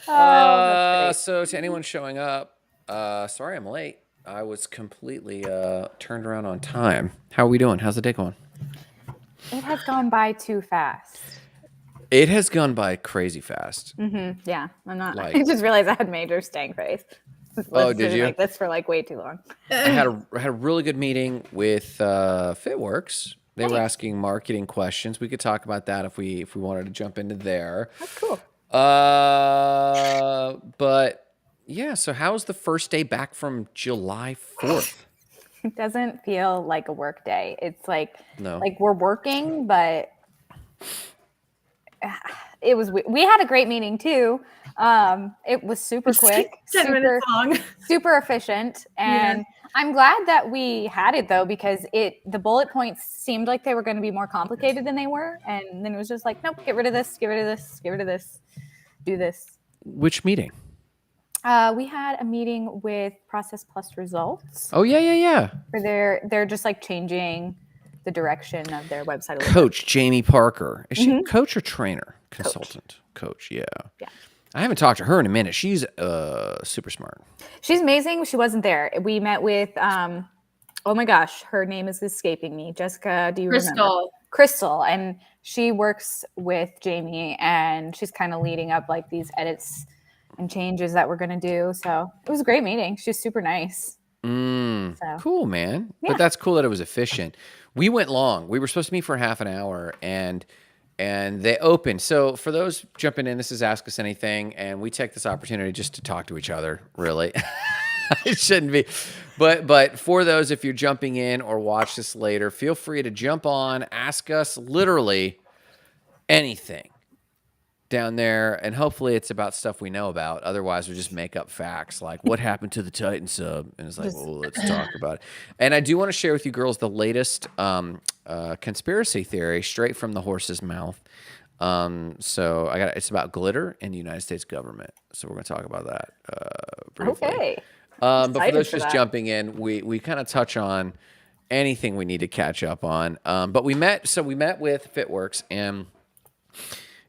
Oh, that's great. So to anyone showing up, sorry I'm late. I was completely turned around on time. How are we doing? How's the day going? It has gone by too fast. It has gone by crazy fast. Yeah, I'm not. I Like, just realized I had major stank face. oh, Let's did sit you? like this for like way too long. I had a really good meeting with FitWorks. They were Nice. asking marketing questions. We could talk about that if we wanted to jump into there. That's cool. But yeah. So how's the first day back from July 4th? It doesn't feel like a work day. It's No. like we're working, but it was. We had a great meeting too. It was super It's like quick, 10 minutes long. super efficient, and I'm glad that we had it though because the bullet points seemed like they were going to be more complicated than they were, and then it was just like, nope, get rid of this, get rid of this, get rid of this, do this. Which meeting? We had a meeting with Process Plus Results. Oh yeah. Where they're just like changing the direction of their website. Coach Jamie Parker. Is she coach or trainer? Consultant. Coach. Yeah. Yeah. I haven't talked to her in a minute. She's super smart. She's amazing. She wasn't there. We met with oh my gosh, her name is escaping me. Jessica, do you remember? Crystal, and she works with Jamie, and she's kind of leading up like these edits and changes that we're gonna do. So it was a great meeting. She's super nice. Cool, man. Yeah. But that's cool that it was efficient. We went long. We were supposed to meet for half an hour, and they opened. So for those jumping in, this is Ask Us Anything, and we take this opportunity just to talk to each other, really. It shouldn't be. But for those, if you're jumping in or watch this later, feel free to jump on, ask us literally anything down there, and hopefully it's about stuff we know about. Otherwise, we just make up facts like what happened to the Titan sub, and it's like, well, let's talk about it. And I do want to share with you girls the latest conspiracy theory straight from the horse's mouth. So it's about glitter and the United States government. So we're going to talk about that briefly. Okay. But for those just jumping in, we kind of touch on anything we need to catch up on. But we met with FitWorks, and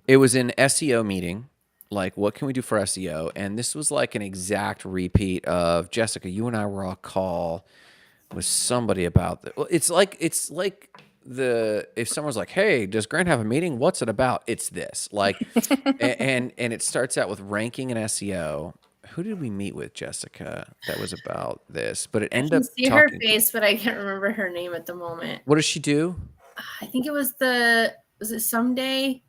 it was an SEO meeting. Like, what can we do for SEO? And this was like an exact repeat of Jessica. You and I were on a call with somebody about that. Well, it's like if someone's like, "Hey, does Grant have a meeting? What's it about?" It's this. Like, and it starts out with ranking and SEO. Who did we meet with, Jessica? That was about this, but it ended up. See her face, but I can't remember her name at the moment. What does she do? I think it was it Someday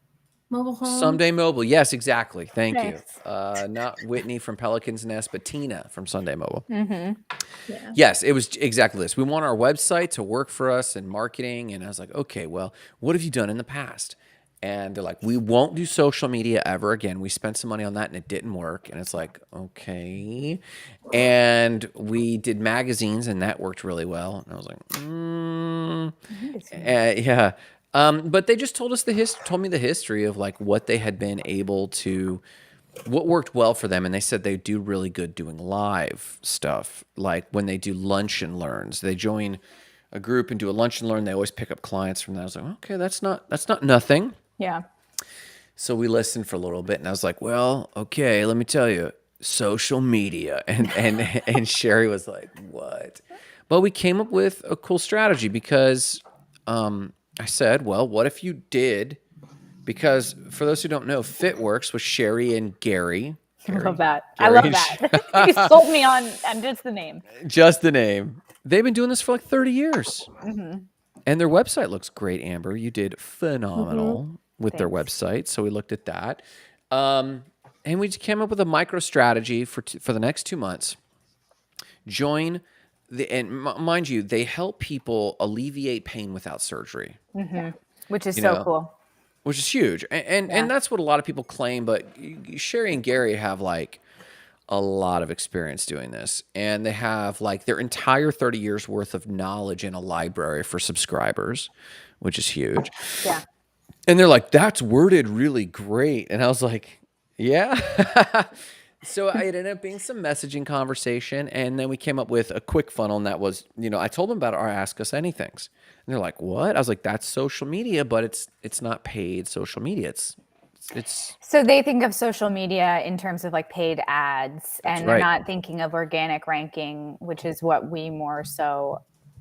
Mobile Home? Someday Mobile. Yes, exactly. Thank you. Not Whitney from Pelican's Nest, but Tina from Sunday Mobile. Yeah. Yes, it was exactly this. We want our website to work for us in marketing. And I was like, okay, well, what have you done in the past? And they're like, we won't do social media ever again. We spent some money on that and it didn't work. And it's like, okay. And we did magazines and that worked really well. And I was like, yeah. But they just told me the history of like what they had been able to, what worked well for them. And they said they do really good doing live stuff. Like when they do lunch and learns, they join a group and do a lunch and learn. They always pick up clients from that. I was like, okay, that's not nothing. Yeah. So we listened for a little bit and I was like, well, okay, let me tell you, social media. And Sherry was like, what? But we came up with a cool strategy because, I said, well, what if you did? Because for those who don't know, FitWorks was Sherry and Gary. I love that. I love that. You sold me on just the name. Just the name. They've been doing this for like 30 years. And their website looks great, Amber. You did phenomenal with their website. So we looked at that. And we came up with a micro strategy for the next 2 months. Join and mind you, they help people alleviate pain without surgery. Which is so cool. Which is huge. And that's what a lot of people claim, but Sherry and Gary have like a lot of experience doing this. And they have like their entire 30 years worth of knowledge in a library for subscribers, which is huge. Yeah. And they're like, that's worded really great. And I was like, yeah. So it ended up being some messaging conversation. And then we came up with a quick funnel. And that was, I told them about our Ask Us Anythings. And they're like, what? I was like, that's social media, but it's not paid social media. It's It's So they think of social media in terms of like paid ads, and they're not thinking of organic ranking, which is what we more so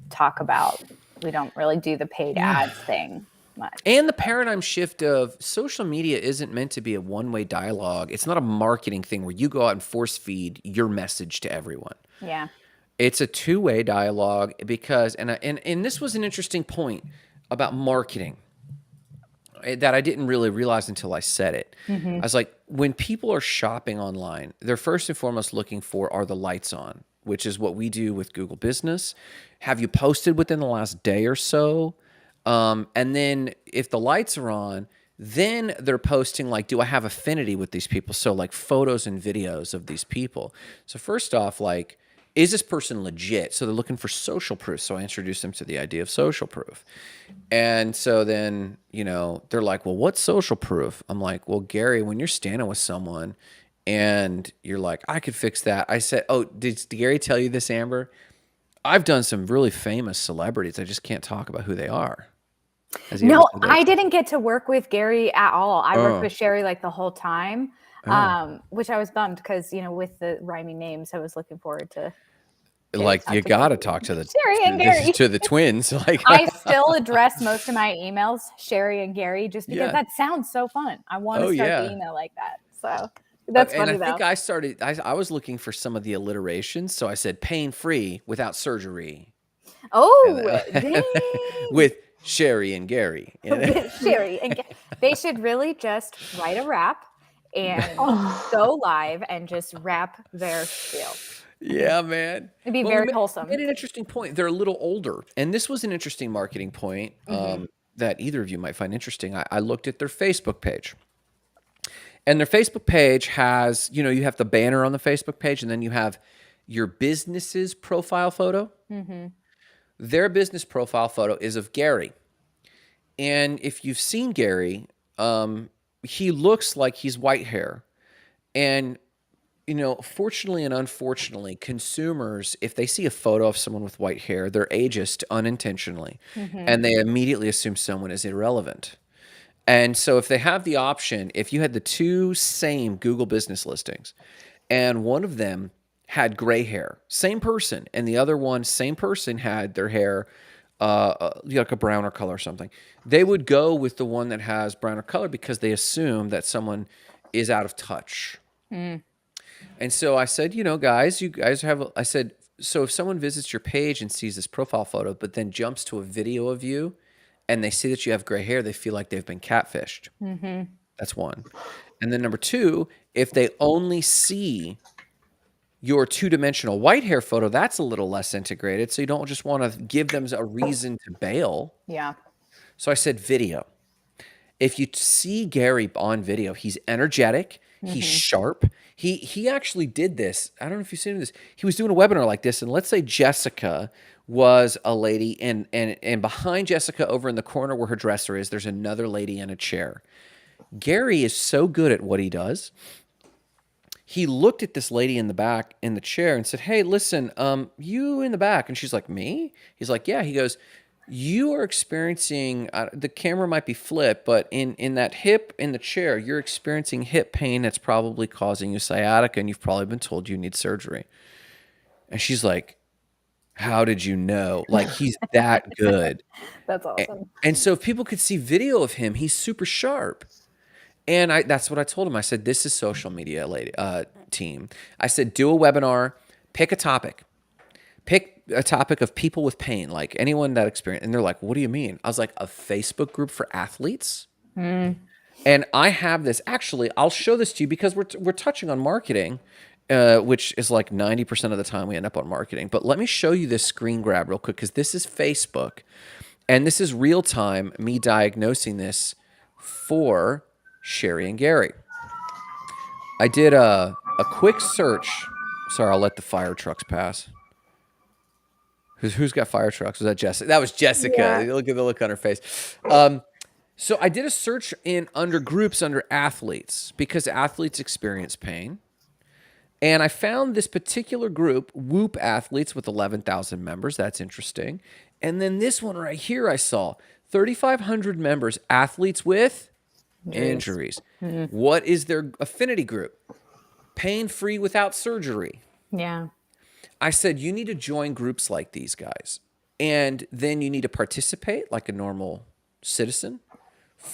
talk about. We don't really do the paid ads thing much. And the paradigm shift of social media isn't meant to be a one-way dialogue. It's not a marketing thing where you go out and force feed your message to everyone. Yeah. It's a two-way dialogue because, and this was an interesting point about marketing that I didn't really realize until I said it. I was like, when people are shopping online, they're first and foremost looking for, are the lights on, which is what we do with Google Business. Have you posted within the last day or so? And then if the lights are on, then they're posting like, do I have affinity with these people? So like photos and videos of these people. So first off, like, is this person legit? So they're looking for social proof. So I introduced them to the idea of social proof. And so then, they're like, well, what's social proof? I'm like, well, Gary, when you're standing with someone and you're like, I could fix that. I said, oh, did Gary tell you this, Amber? I've done some really famous celebrities. I just can't talk about who they are. No, I didn't get to work with Gary at all. I worked with Sherry like the whole time, which I was bummed because, with the rhyming names, I was looking forward to. Like you got to talk to the Sherry and Gary, to the twins. Like I still address most of my emails Sherry and Gary just because that sounds so fun. I want to start the email like that. So that's funny. And I think I was looking for some of the alliterations, so I said pain-free without surgery. Oh, with Sherry and Gary. Sherry and Gary. They should really just write a rap and go live and just rap their spiel. Yeah, man. It'd be very wholesome. You made an interesting point. They're a little older. And this was an interesting marketing point that either of you might find interesting. I looked at their Facebook page. And their Facebook page has, you have the banner on the Facebook page, and then you have your business's profile photo. Mm-hmm. Their business profile photo is of Gary. And if you've seen Gary, he looks like he's white hair. And fortunately and unfortunately, consumers, if they see a photo of someone with white hair, they're ageist unintentionally, and they immediately assume someone is irrelevant. And so if they have the option, if you had the two same Google business listings, and one of them had gray hair, same person, and the other one, same person, had their hair like a browner color or something, they would go with the one that has browner color because they assume that someone is out of touch. And so I said, guys, you guys have, I said, so if someone visits your page and sees this profile photo, but then jumps to a video of you and they see that you have gray hair, they feel like they've been catfished. Mm-hmm. That's one. And then number two, if they only see your two-dimensional white hair photo, that's a little less integrated. So you don't just want to give them a reason to bail. Yeah. So I said video. If you see Gary on video, he's energetic. He's sharp. He actually did this. I don't know if you've seen this. He was doing a webinar like this, and let's say Jessica was a lady, and behind Jessica, over in the corner where her dresser is, there's another lady in a chair. Gary is so good at what he does. He looked at this lady in the back in the chair and said, "Hey, listen, you in the back," and she's like, "Me?" He's like, "Yeah." He goes, you are experiencing, the camera might be flipped, but in that hip in the chair, you're experiencing hip pain that's probably causing you sciatica, and you've probably been told you need surgery. And she's like, how did you know? Like, he's that good. That's awesome. And so if people could see video of him, he's super sharp. And that's what I told him. I said, this is social media, team. I said, do a webinar, pick a topic. Pick a topic of people with pain, like anyone that experience. And they're like, what do you mean? I was like, a Facebook group for athletes. And I have this, actually, I'll show this to you because we're touching on marketing, which is like 90% of the time we end up on marketing. But let me show you this screen grab real quick, because this is Facebook. And this is real time, me diagnosing this for Sherry and Gary. I did a quick search. Sorry, I'll let the fire trucks pass. Who's got fire trucks? Was that Jessica? That was Jessica. Yeah. Look at the look on her face. So I did a search under groups under athletes, because athletes experience pain. And I found this particular group, Whoop Athletes, with 11,000 members. That's interesting. And then this one right here I saw, 3,500 members, athletes with Injuries. What is their affinity group? Pain-free without surgery. Yeah. I said, you need to join groups like these guys. And then you need to participate like a normal citizen.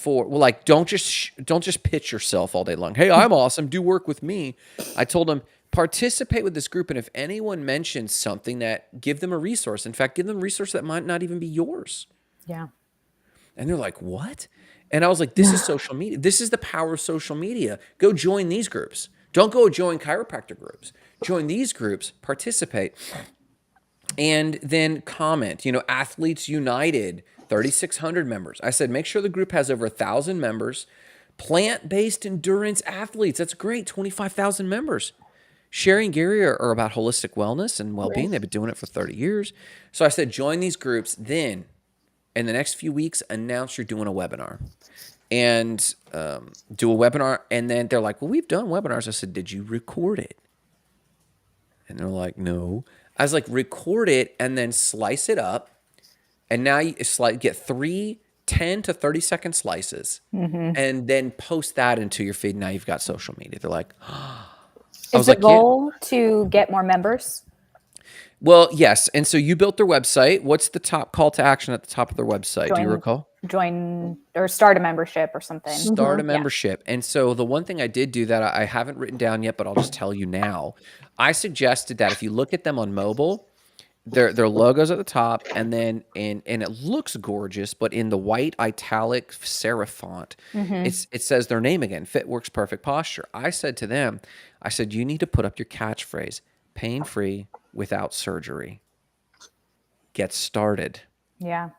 Don't just pitch yourself all day long. Hey, I'm awesome. Do work with me. I told them, participate with this group. And if anyone mentions something, give them a resource. In fact, give them a resource that might not even be yours. Yeah. And they're like, what? And I was like, this is social media. This is the power of social media. Go join these groups. Don't go join chiropractor groups. Join these groups, participate, and then comment. Athletes United, 3,600 members. I said, make sure the group has over 1,000 members. Plant-based endurance athletes, that's great, 25,000 members. Sherry and Gary are about holistic wellness and well-being. They've been doing it for 30 years. So I said, join these groups. Then, in the next few weeks, announce you're doing a webinar. And do a webinar. And then they're like, well, we've done webinars. I said, did you record it? And they're like, no. I was like, record it and then slice it up. And now you get 3 10 to 30 second slices and then post that into your feed. Now you've got social media. They're like, is the goal to get more members? Well, yes. And so you built their website. What's the top call to action at the top of their website? Do you recall? Join or start a membership or something. Start a membership. And so the one thing I did do that I haven't written down yet, but I'll just tell you now. I suggested that if you look at them on mobile, their logo's at the top, and then and it looks gorgeous, but in the white italic serif font, it says their name again, Fit Works Perfect Posture. I said to them, you need to put up your catchphrase, pain-free without surgery. Get started. Yeah.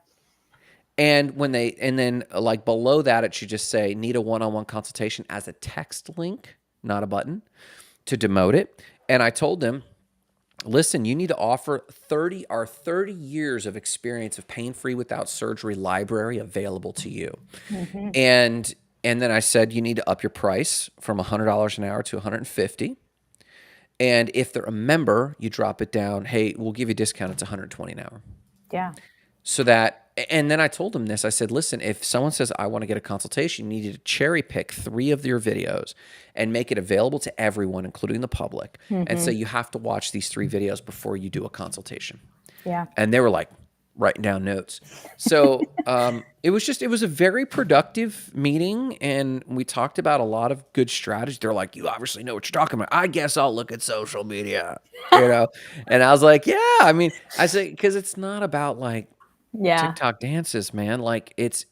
And then like below that, it should just say, need a one-on-one consultation as a text link, not a button, to demote it. And I told them, listen, you need to offer 30 years of experience of pain-free without surgery library available to you. And then I said, you need to up your price from $100 an hour to $150. And if they're a member, you drop it down. Hey, we'll give you a discount. It's $120 an hour. Yeah. So that, and then I told them this. I said, listen, if someone says, I want to get a consultation, you need to cherry pick 3 of your videos and make it available to everyone, including the public. And so you have to watch these 3 videos before you do a consultation. Yeah. And they were like writing down notes. So it was a very productive meeting. And we talked about a lot of good strategies. They're like, you obviously know what you're talking about. I guess I'll look at social media, And I was like, yeah, I say, because it's not about like, TikTok dances, man. Like it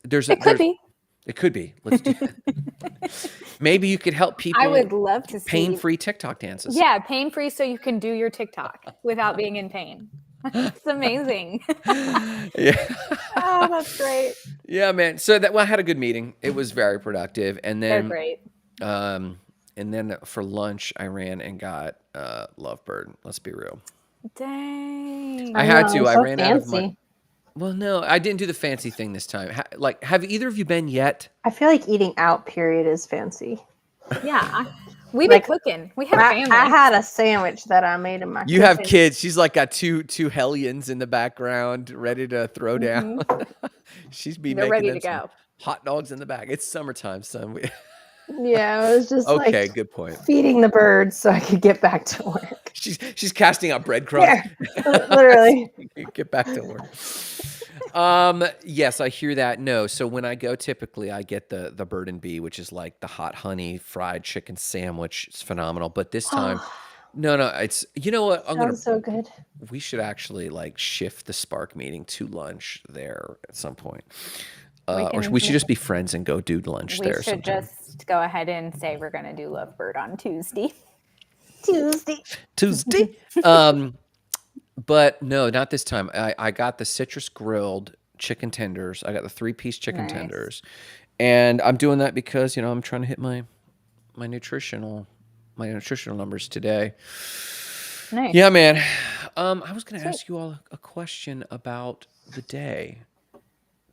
could be. Let's do it. Maybe you could help people. I would love to see pain-free TikTok dances. Yeah, pain-free, so you can do your TikTok without being in pain. It's amazing. Yeah. Oh, that's great. Yeah, man. So I had a good meeting. It was very productive. And then they're great. And then for lunch, I ran and got Lovebird. Let's be real. Dang. I had to. I ran fancy. out of my. Well, no, I didn't do the fancy thing this time. Have either of you been yet? I feel like eating out, period, is fancy. Yeah. We've been cooking. We have family. I had a sandwich that I made in my You have kids. She's like got two hellions in the background ready to throw down. She's They're ready to go. Hot dogs in the back. It's summertime, son. Yeah, it was just okay, good point. Feeding the birds so I could get back to work. She's casting out breadcrumbs. Yeah, literally. Get back to work. Yes, I hear that. No, so when I go, typically I get the bird and bee, which is like the hot honey fried chicken sandwich. It's phenomenal. But this time, no, it's what Sounds so good. We should actually like shift the Spark meeting to lunch there at some point. Or we should just be friends and go do lunch there. We should just go ahead and say we're going to do Lovebird on Tuesday. Tuesday. But no, not this time. I got the citrus grilled chicken tenders. I got the 3-piece chicken tenders. And I'm doing that because, I'm trying to hit my nutritional numbers today. Nice. Yeah, man. I was going to ask you all a question about the day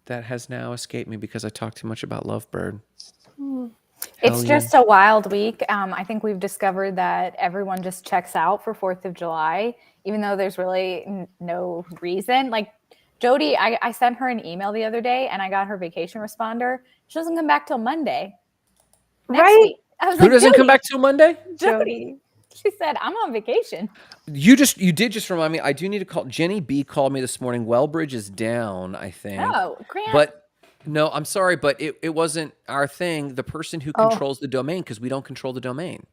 that has now escaped me because I talked too much about Lovebird. It's just a wild week. I think we've discovered that everyone just checks out for 4th of July, even though there's really no reason. Like Jody, I sent her an email the other day and I got her vacation responder. She doesn't come back till Monday. next Right? week. I was Who like, doesn't come Jody, back till Monday? Jody. She said, I'm on vacation. You did just remind me. I do need to call. Jenny B called me this morning. Wellbridge is down, I think. Oh, Grant. But no, I'm sorry, but it wasn't our thing. The person who controls the domain, because we don't control the domain.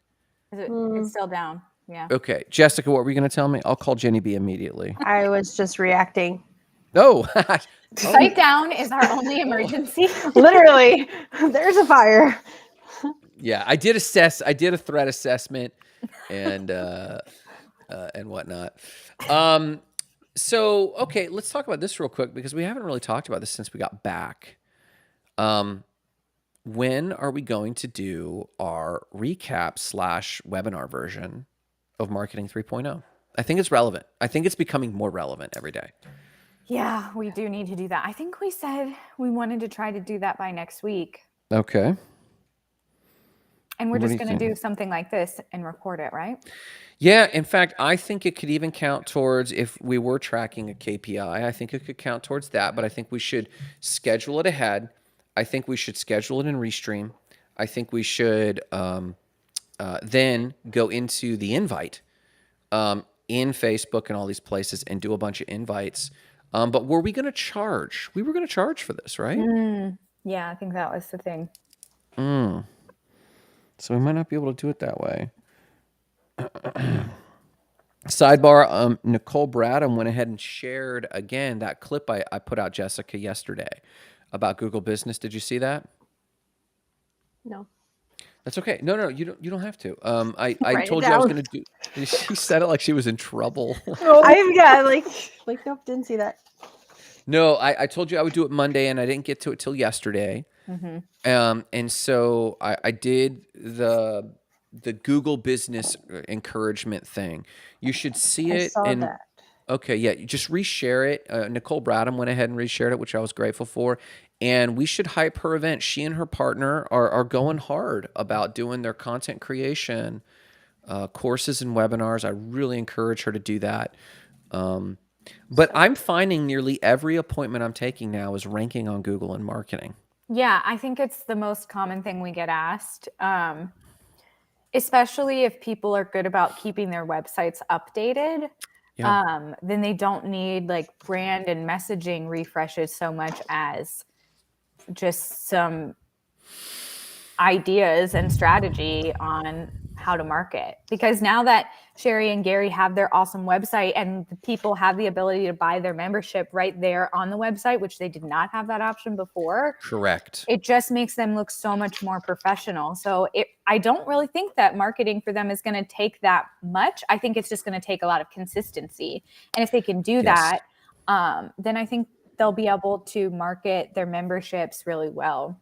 It's still down. Yeah. Okay, Jessica, what were you going to tell me? I'll call Jenny B immediately. I was just reacting. Oh, Site down is our only emergency. Literally, there's a fire. yeah. I did a threat assessment and whatnot. So okay, let's talk about this real quick because we haven't really talked about this since we got back. When are we going to do our recap / webinar version of Marketing 3.0? I think it's relevant. I think it's becoming more relevant every day. Yeah, we do need to do that. I think we said we wanted to try to do that by next week. Okay. And we're just going to do something like this and record it, right? Yeah. In fact, I think it could even count towards, if we were tracking a KPI, I think it could count towards that, but I think we should schedule it ahead. I think we should schedule it in Restream. I think we should then go into the invite in Facebook and all these places and do a bunch of invites. But were we going to charge? We were going to charge for this, right? Yeah, I think that was the thing. So we might not be able to do it that way. Sidebar, Nicole Bradham went ahead and shared again that clip I put out, Jessica, yesterday about Google Business. Did you see that? No. That's okay. No, you don't have to. I Write it told you I was down. going to do. She said it like she was in trouble. Nope, didn't see that. No, I told you I would do it Monday, and I didn't get to it till yesterday. And so I did the Google Business encouragement thing. You should see I it. saw that. Okay, yeah, you just reshare it. Nicole Bradham went ahead and reshared it, which I was grateful for. And we should hype her event. She and her partner are going hard about doing their content creation, courses and webinars. I really encourage her to do that. But I'm finding nearly every appointment I'm taking now is ranking on Google and marketing. Yeah, I think it's the most common thing we get asked, especially if people are good about keeping their websites updated. Yeah. Then they don't need like brand and messaging refreshes so much as just some ideas and strategy on how to market. Because now that Sherry and Gary have their awesome website and the people have the ability to buy their membership right there on the website, which they did not have that option before. Correct. It just makes them look so much more professional. So I don't really think that marketing for them is going to take that much. I think it's just going to take a lot of consistency. And if they can do that, then I think they'll be able to market their memberships really well.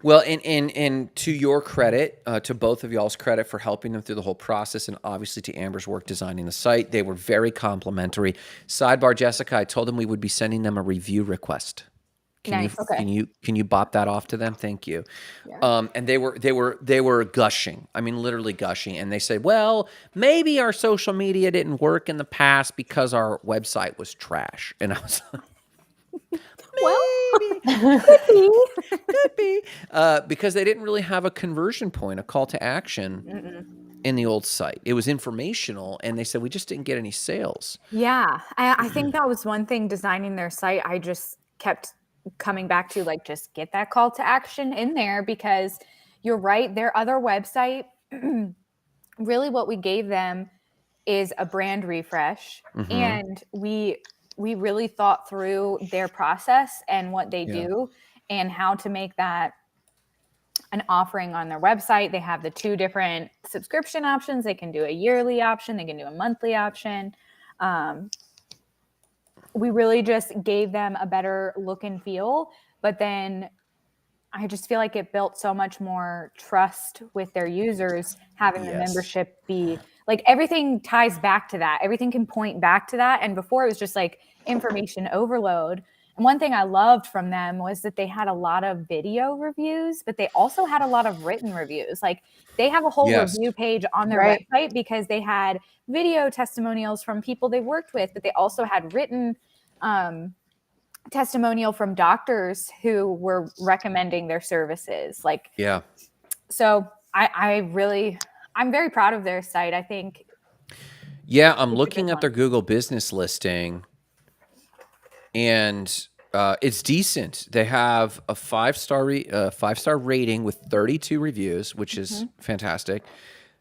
Well, and to your credit, to both of y'all's credit for helping them through the whole process, and obviously to Amber's work designing the site, they were very complimentary. Sidebar, Jessica, I told them we would be sending them a review request. Can you bop that off to them? Thank you. Yeah. And they were gushing. I mean, literally gushing. And they said, well, maybe our social media didn't work in the past because our website was trash. And I was like, could be. Because they didn't really have a conversion point, a call to action in the old site. It was informational, and they said we just didn't get any sales. Yeah, I think that was one thing designing their site. I just kept coming back to like, just get that call to action in there, because you're right. Their other website, really what we gave them is a brand refresh, and we really thought through their process and what they do and how to make that an offering on their website. They have the 2 different subscription options. They can do a yearly option. They can do a monthly option. We really just gave them a better look and feel, but then I just feel like it built so much more trust with their users, having the membership be like, everything ties back to that. Everything can point back to that. And before it was just like information overload. And one thing I loved from them was that they had a lot of video reviews, but they also had a lot of written reviews. Like, they have a whole review page on their website because they had video testimonials from people they worked with, but they also had written testimonial from doctors who were recommending their services. Like, So I'm very proud of their site. I think. Yeah, I'm looking at their Google business listing, and it's decent. They have a 5-star rating with 32 reviews, which is fantastic.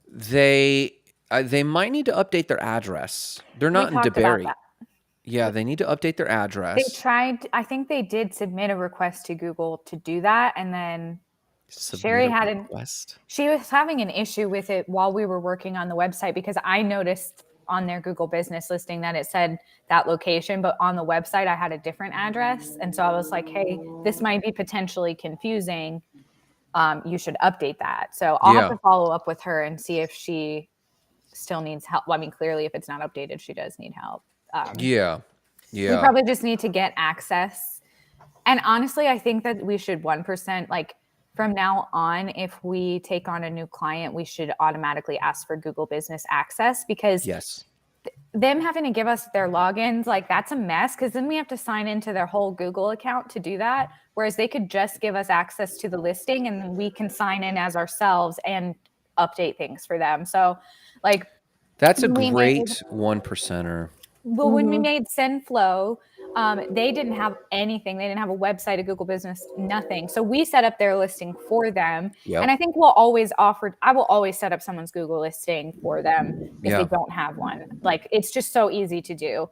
They might need to update their address. They're not in DeBerry. Yeah, they need to update their address. I think they did submit a request to Google to do that, and then Sherry she was having an issue with it while we were working on the website, because I noticed on their Google business listing that it said that location, but on the website I had a different address. And so I was like, hey, this might be potentially confusing. You should update that. So I'll have to follow up with her and see if she still needs help. Well, I mean, clearly if it's not updated, she does need help. Yeah. We probably just need to get access. And honestly, I think that we should 1%, like, from now on, if we take on a new client, we should automatically ask for Google Business Access, because them having to give us their logins, like, that's a mess, because then we have to sign into their whole Google account to do that. Whereas they could just give us access to the listing, and we can sign in as ourselves and update things for them. So, like, that's a great 1%er. Well, when we made SendFlow, they didn't have anything. They didn't have a website, a Google business, nothing. So we set up their listing for them. And I think I will always set up someone's Google listing for them if they don't have one. Like, it's just so easy to do.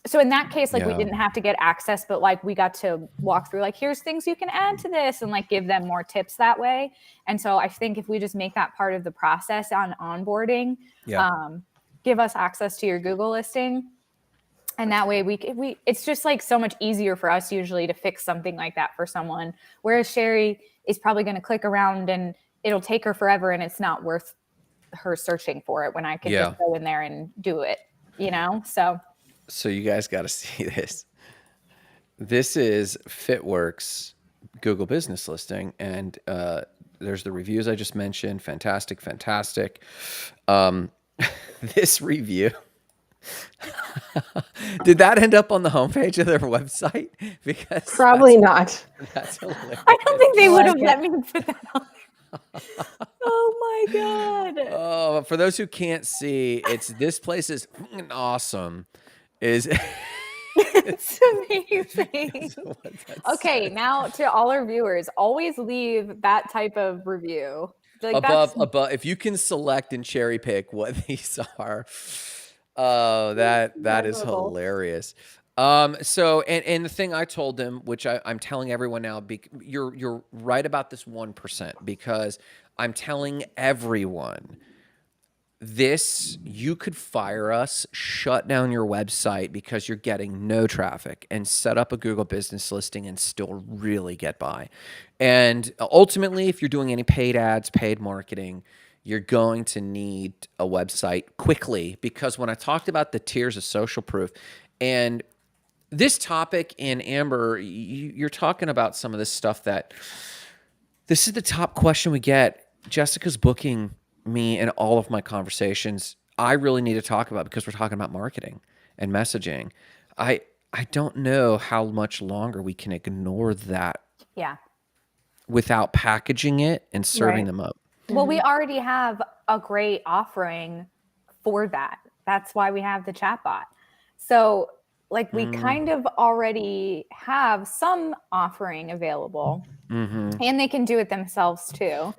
So in that case, like, we didn't have to get access, but, like, we got to walk through, like, here's things you can add to this, and, like, give them more tips that way. And so I think if we just make that part of the process on onboarding, give us access to your Google listing. And that way it's just, like, so much easier for us usually to fix something like that for someone. Whereas Sherry is probably going to click around and it'll take her forever, and it's not worth her searching for it when I could just go in there and do it, So you guys got to see this. This is Fitworks Google business listing. And there's the reviews I just mentioned. Fantastic. This review, did that end up on the homepage of their website? Because probably not. That's hilarious. I don't think they would have let me put that on there. Oh my God. Oh, for those who can't see, this place is awesome. It's amazing. Okay, now to all our viewers, always leave that type of review. Like, above, if you can select and cherry pick what these are. Oh, that is hilarious. So and the thing I told them, which I'm telling everyone now, you're right about this 1%, because I'm telling everyone this: you could fire us, shut down your website because you're getting no traffic, and set up a Google business listing and still really get by. And ultimately, if you're doing any paid ads, paid marketing, you're going to need a website quickly, because when I talked about the tiers of social proof and this topic, in Amber, you're talking about some of this stuff that this is the top question we get. Jessica's booking me in all of my conversations. I really need to talk about, because we're talking about marketing and messaging. I don't know how much longer we can ignore that. Yeah. Without packaging it and serving them up. Well, we already have a great offering for that. That's why we have the chatbot. So, like, we kind of already have some offering available, and they can do it themselves too.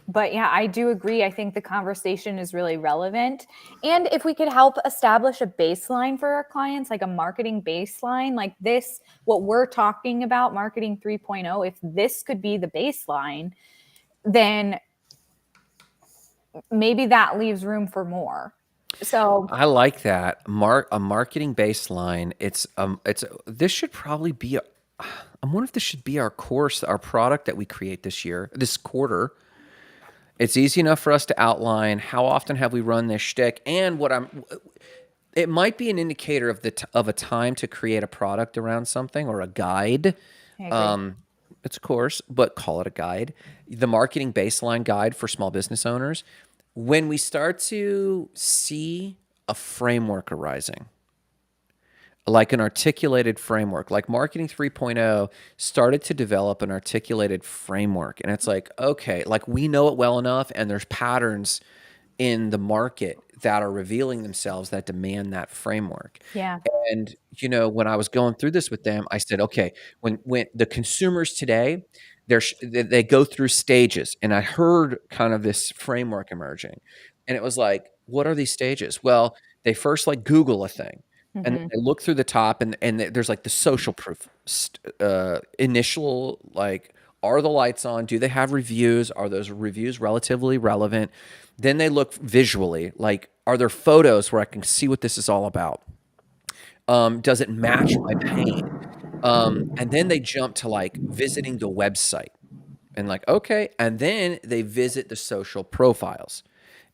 But yeah, I do agree. I think the conversation is really relevant. And if we could help establish a baseline for our clients, like a marketing baseline, like this, what we're talking about, marketing 3.0, if this could be the baseline, then maybe that leaves room for more. So I like that. A marketing baseline. This should probably be I wonder if this should be our course, our product that we create this quarter. It's easy enough for us to outline how often have we run this shtick, and it might be an indicator of a time to create a product around something, or a guide. It's a course, but call it a guide. The marketing baseline guide for small business owners. When we start to see a framework arising, like an articulated framework, like Marketing 3.0 started to develop an articulated framework. And it's like, okay, like we know it well enough, and there's patterns in the market that are revealing themselves that demand that framework. Yeah. And, when I was going through this with them, I said, okay, when the consumers today, they go through stages, and I heard kind of this framework emerging, and it was like, what are these stages? Well, they first like Google a thing, and then they look through the top, and there's like the social proof initial, like, are the lights on? Do they have reviews? Are those reviews relatively relevant? Then they look visually, like, are there photos where I can see what this is all about? Does it match my pain? And then they jump to like visiting the website, and like, okay. And then they visit the social profiles,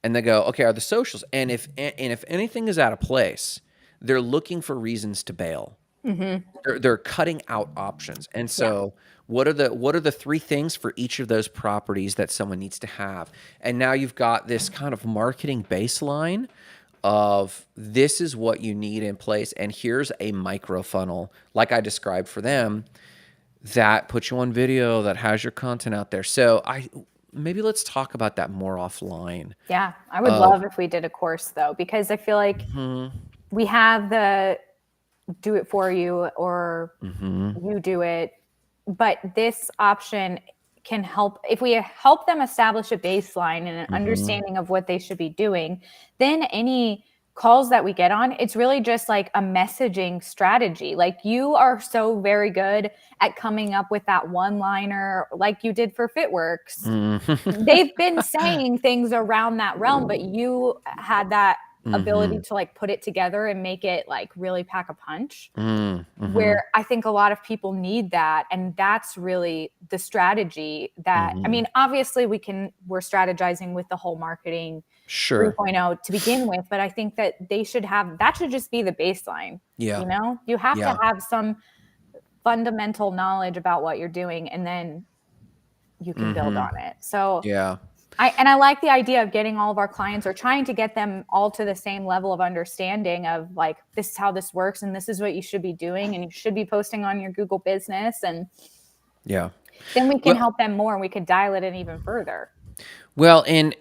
and they go, okay, are the socials? And if anything is out of place, they're looking for reasons to bail. They're cutting out options. And so what are the three things for each of those properties that someone needs to have? And now you've got this kind of marketing baseline of this is what you need in place, and here's a micro funnel, like I described for them, that puts you on video, that has your content out there. So maybe let's talk about that more offline. Yeah, I would love if we did a course though, because I feel like we have the do it for you, or you do it, but this option can help. If we help them establish a baseline and an understanding of what they should be doing, then any calls that we get on, it's really just like a messaging strategy. Like, you are so very good at coming up with that one-liner, like you did for FitWorks. They've been saying things around that realm, but you had that ability to like put it together and make it like really pack a punch, where I think a lot of people need that. And that's really the strategy that, I mean, obviously we're strategizing with the whole marketing 3.0 to begin with, but I think that that should just be the baseline. Yeah. You have to have some fundamental knowledge about what you're doing, and then you can build on it. So I like the idea of getting all of our clients, or trying to get them all to the same level of understanding of like, this is how this works, and this is what you should be doing, and you should be posting on your Google business. And then we can help them more, and we could dial it in even further. Well, and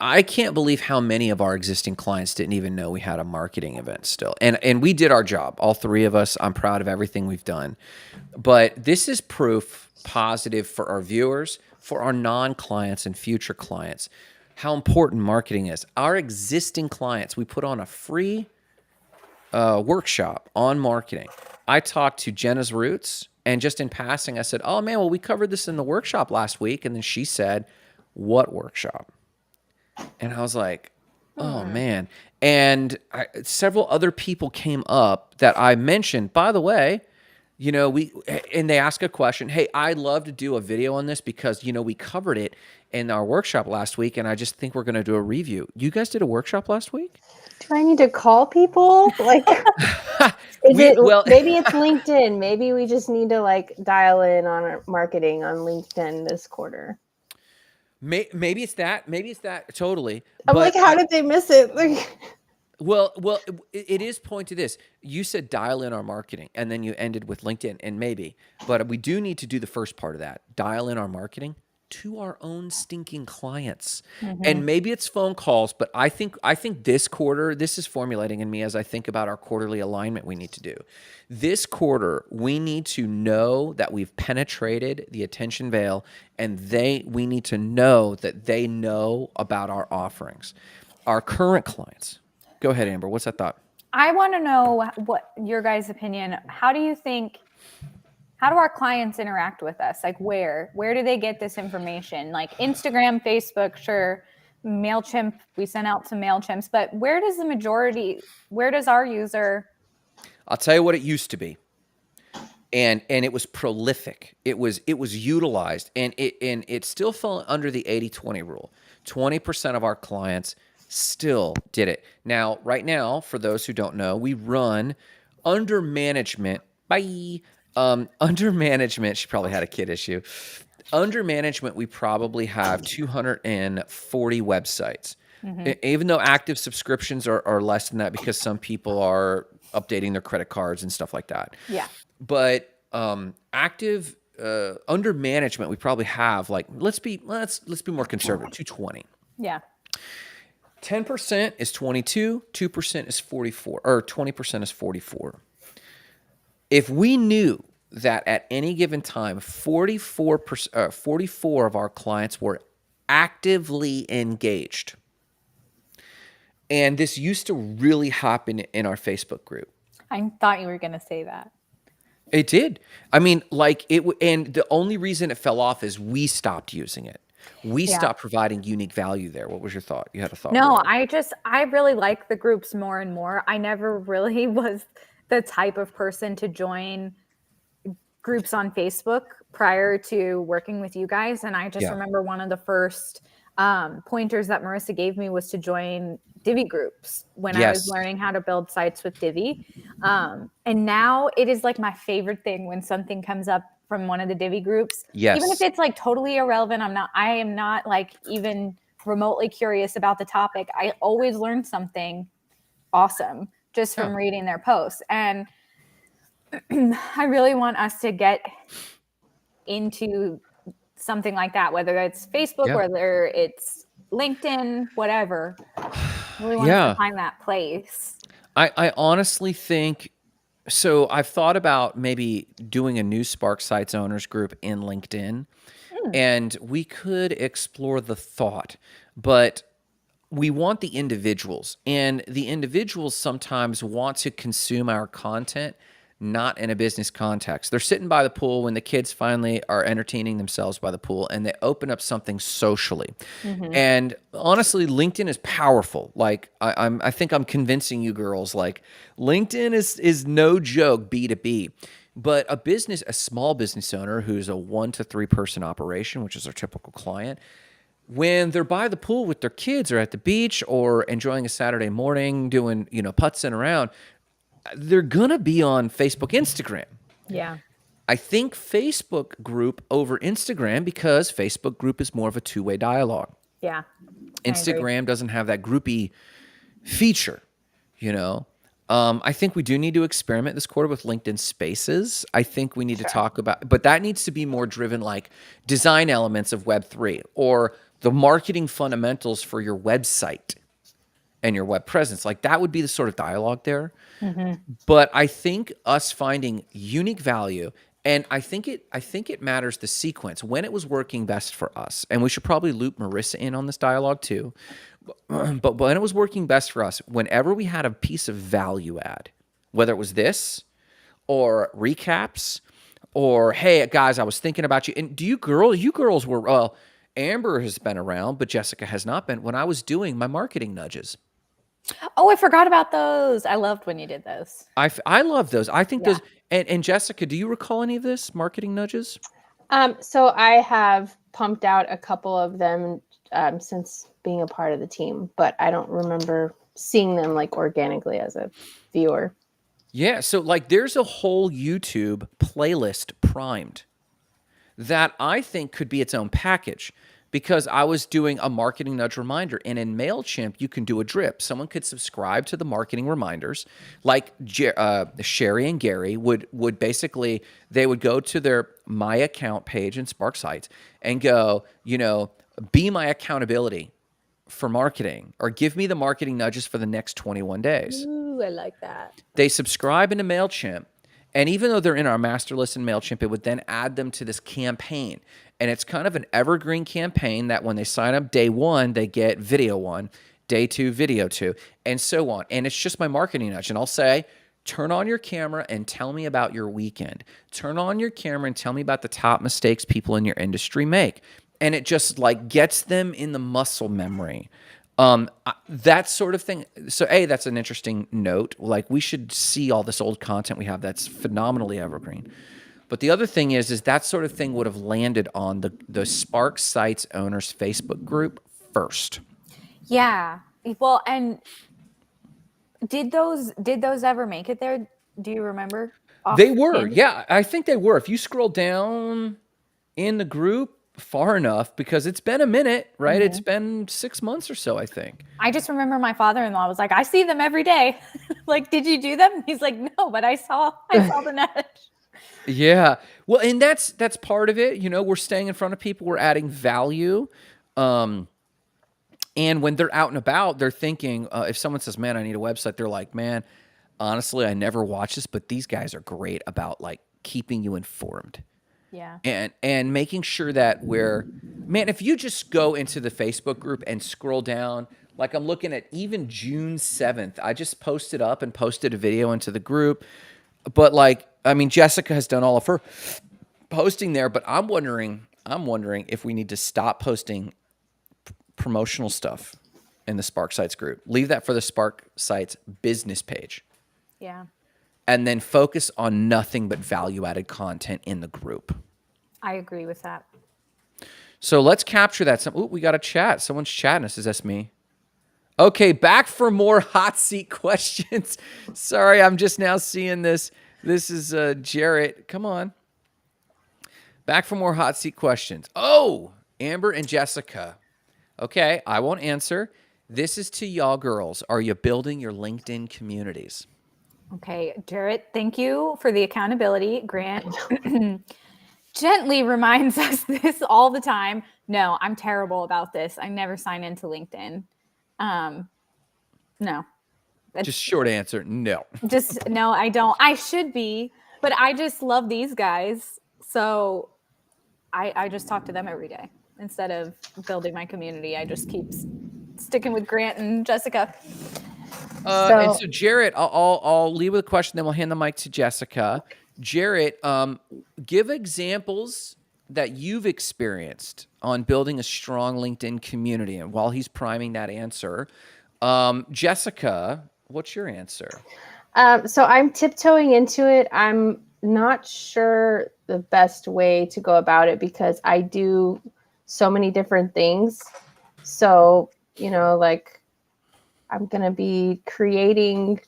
I can't believe how many of our existing clients didn't even know we had a marketing event still. And we did our job, all three of us. I'm proud of everything we've done. But this is proof positive for our viewers, for our non-clients and future clients, how important marketing is. Our existing clients, we put on a free workshop on marketing. I talked to Jenna's Roots, and just in passing, I said, oh man, well, we covered this in the workshop last week. And then she said, what workshop? And I was like, oh man. And several other people came up that I mentioned, by the way, and they ask a question. Hey, I'd love to do a video on this because, we covered it in our workshop last week, and I just think we're going to do a review. You guys did a workshop last week? Do I need to call people? Like, maybe it's LinkedIn. Maybe we just need to like dial in on our marketing on LinkedIn this quarter. Maybe it's that. Maybe it's that. Totally. I'm like, how did they miss it? Well, it is point to this. You said dial in our marketing, and then you ended with LinkedIn, and maybe. But we do need to do the first part of that. Dial in our marketing to our own stinking clients. And maybe it's phone calls, but I think this quarter, this is formulating in me as I think about our quarterly alignment we need to do. This quarter, we need to know that we've penetrated the attention veil, and we need to know that they know about our offerings. Our current clients. Go ahead, Amber. What's that thought? I want to know what your guys' opinion. How do our clients interact with us? Like, where do they get this information? Like Instagram, Facebook, sure. MailChimp, we send out some MailChimps, but where does our user? I'll tell you what it used to be. And it was prolific. It was utilized, and it still fell under the 80-20 rule. 20% of our clients still did it. Now, right now, for those who don't know, we run under management. Under management, she probably had a kid issue. Under management, we probably have 240 websites. Even though active subscriptions are less than that, because some people are updating their credit cards and stuff like that. Yeah. But active under management, we probably have like, let's be more conservative, 220. Yeah. 10% is 22, 2% is 44, or 20% is 44. If we knew that at any given time, 44 of our clients were actively engaged, and this used to really happen in our Facebook group. I thought you were going to say that. It did. I mean, like and the only reason it fell off is we stopped using it. We stopped providing unique value there. What was your thought? You had a thought? No, I really like the groups more and more. I never really was the type of person to join groups on Facebook prior to working with you guys. And I just remember one of the first pointers that Marissa gave me was to join Divi groups when I was learning how to build sites with Divi. And now it is like my favorite thing when something comes up from one of the Divi groups. Yes. Even if it's like totally irrelevant, I am not like even remotely curious about the topic. I always learn something awesome just from reading their posts. And I really want us to get into something like that, whether it's Facebook, whether it's LinkedIn, whatever. We want to find that place. I honestly think, so I've thought about maybe doing a new Spark Sites owners group in LinkedIn, and we could explore the thought, but we want the individuals, and the individuals sometimes want to consume our content not in a business context. They're sitting by the pool when the kids finally are entertaining themselves by the pool, and they open up something socially. And honestly, LinkedIn is powerful. Like I think I'm convincing you girls, like LinkedIn is no joke B2B. But a small business owner who's a 1 to 3 person operation, which is our typical client, when they're by the pool with their kids or at the beach or enjoying a Saturday morning doing, putzing around, they're going to be on Facebook, Instagram. Yeah. I think Facebook group over Instagram, because Facebook group is more of a two-way dialogue. Yeah. Instagram doesn't have that groupie feature, I think we do need to experiment this quarter with LinkedIn Spaces. I think we need to talk about, but that needs to be more driven like design elements of Web3 or the marketing fundamentals for your website and your web presence. Like that would be the sort of dialogue there. But I think us finding unique value, and I think it matters the sequence when it was working best for us. And we should probably loop Marissa in on this dialogue too. But when it was working best for us, whenever we had a piece of value add, whether it was this or recaps or, hey guys, I was thinking about you. And you girls were, Amber has been around, but Jessica has not been, when I was doing my marketing nudges. Oh, I forgot about those. I loved when you did those. I love those. I think those, and Jessica, do you recall any of this, marketing nudges? So I have pumped out a couple of them since being a part of the team, but I don't remember seeing them like organically as a viewer. Yeah, so like there's a whole YouTube playlist primed that I think could be its own package, because I was doing a marketing nudge reminder, and in MailChimp, you can do a drip. Someone could subscribe to the marketing reminders, like Sherry and Gary would basically, they would go to their My Account page in Spark Sites and go, be my accountability for marketing, or give me the marketing nudges for the next 21 days. Ooh, I like that. They subscribe into MailChimp, and even though they're in our master list in MailChimp, it would then add them to this campaign. And it's kind of an evergreen campaign that when they sign up day 1, they get video 1, day 2, video 2, and so on. And it's just my marketing nudge. And I'll say, turn on your camera and tell me about your weekend. Turn on your camera and tell me about the top mistakes people in your industry make. And it just like gets them in the muscle memory. That sort of thing. So that's an interesting note. Like we should see all this old content we have that's phenomenally evergreen. But the other thing is that sort of thing would have landed on the Spark Sites owners Facebook group first. Yeah. Well, and did those ever make it there? Do you remember? They were. Yeah, I think they were. If you scroll down in the group far enough, because it's been a minute, right? It's been 6 months or so, I think. I just remember my father-in-law was like, I see them every day. like, did you do them? And he's like, no, but I saw the nudge. Yeah. Well, and that's part of it. We're staying in front of people. We're adding value. And when they're out and about, they're thinking, if someone says, man, I need a website, they're like, man, honestly, I never watch this, but these guys are great about like keeping you informed. Yeah. And making sure that if you just go into the Facebook group and scroll down, like I'm looking at even June 7th, I just posted a video into the group. But like, I mean, Jessica has done all of her posting there, but I'm wondering if we need to stop posting promotional stuff in the Spark Sites group. Leave that for the Spark Sites business page. Yeah. And then focus on nothing but value-added content in the group. I agree with that. So let's capture that. We got a chat. Someone's chatting us. Is that me? Okay, back for more hot seat questions. Sorry, I'm just now seeing this. This is Jarrett. Come on. Back for more hot seat questions. Oh, Amber and Jessica. Okay, I won't answer. This is to y'all girls. Are you building your LinkedIn communities? Okay, Jarrett, thank you for the accountability. Grant gently reminds us this all the time. No, I'm terrible about this. I never sign into LinkedIn. No. Just short answer, no. No, I don't. I should be, but I just love these guys. So I just talk to them every day. Instead of building my community, I just keep sticking with Grant and Jessica. And so Jarrett, I'll leave with a question, then we'll hand the mic to Jessica. Jarrett, give examples that you've experienced on building a strong LinkedIn community. And while he's priming that answer, Jessica, what's your answer? So I'm tiptoeing into it. I'm not sure the best way to go about it because I do so many different things. So, like I'm going to be creating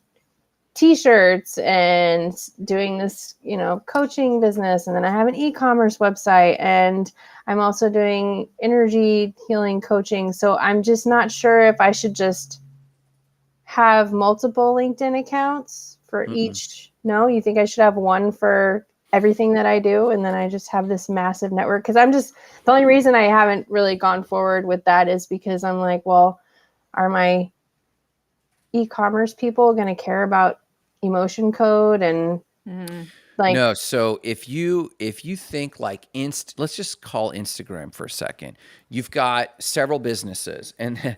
t-shirts and doing this, coaching business. And then I have an e-commerce website and I'm also doing energy healing coaching. So I'm just not sure if I should just have multiple LinkedIn accounts for each. No, you think I should have one for everything that I do? And then I just have this massive network. Cause the only reason I haven't really gone forward with that is because I'm like, well, are my e-commerce people going to care about emotion code and like? No. So if you think like let's just call Instagram for a second. You've got several businesses and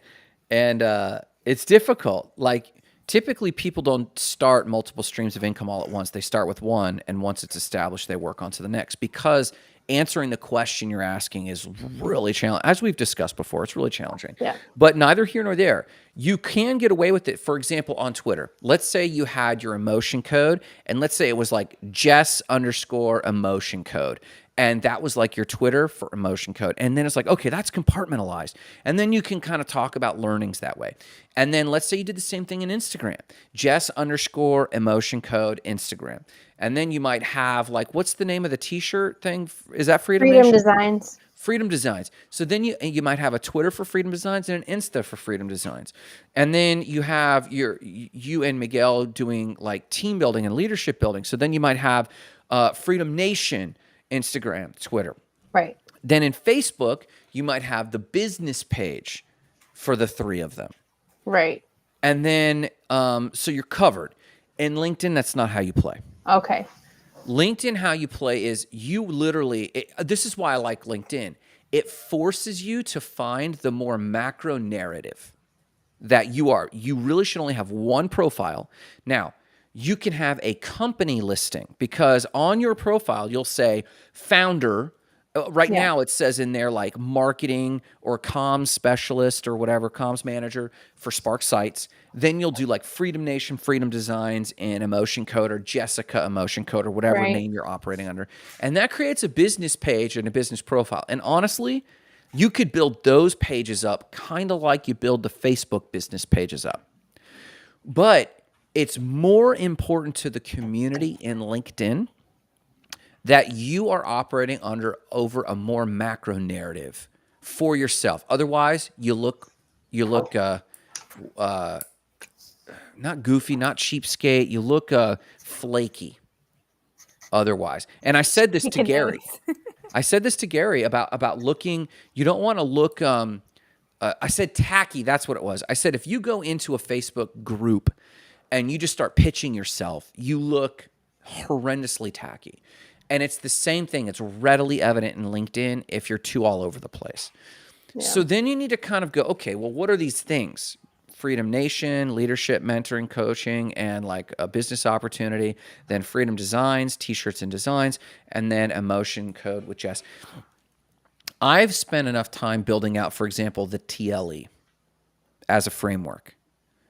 it's difficult. Like typically people don't start multiple streams of income all at once. They start with one, and once it's established, they work on to the next, because answering the question you're asking is really challenging. As we've discussed before, it's really challenging. Yeah. But neither here nor there. You can get away with it. For example, on Twitter, let's say you had your emotion code, and let's say it was like Jess_emotion code. And that was like your Twitter for emotion code. And then it's like, okay, that's compartmentalized. And then you can kind of talk about learnings that way. And then let's say you did the same thing in Instagram, Jess_emotion code Instagram. And then you might have like, what's the name of the t-shirt thing? Is that Freedom Nation? Designs. Freedom Designs. So then you might have a Twitter for Freedom Designs and an Insta for Freedom Designs. And then you have you and Miguel doing like team building and leadership building. So then you might have Freedom Nation, Instagram, Twitter. Right. Then in Facebook, you might have the business page for the three of them. Right. And then, so you're covered. In LinkedIn, that's not how you play. Okay. LinkedIn, how you play is you literally, this is why I like LinkedIn. It forces you to find the more macro narrative that you really should only have one profile. Now, you can have a company listing, because on your profile, you'll say founder. Now it says in there like marketing or comms specialist or whatever, comms manager for Spark Sites. Then you'll do like Freedom Nation, Freedom Designs, and Emotion Code, or Jessica Emotion Code, or whatever name you're operating under. And that creates a business page and a business profile. And honestly, you could build those pages up kind of like you build the Facebook business pages up. But it's more important to the community in LinkedIn that you are operating over a more macro narrative for yourself. Otherwise, you look not goofy, not cheapskate. You look flaky otherwise. And I said this to Gary. I said this to Gary about looking. You don't want to look. I said tacky. That's what it was. I said if you go into a Facebook group and you just start pitching yourself, you look horrendously tacky. And it's the same thing. It's readily evident in LinkedIn if you're too all over the place. Yeah. So then you need to kind of go, okay, well, what are these things? Freedom Nation, leadership, mentoring, coaching, and like a business opportunity. Then Freedom Designs, T-shirts and designs, and then Emotion Code with Jess. I've spent enough time building out, for example, the TLE as a framework.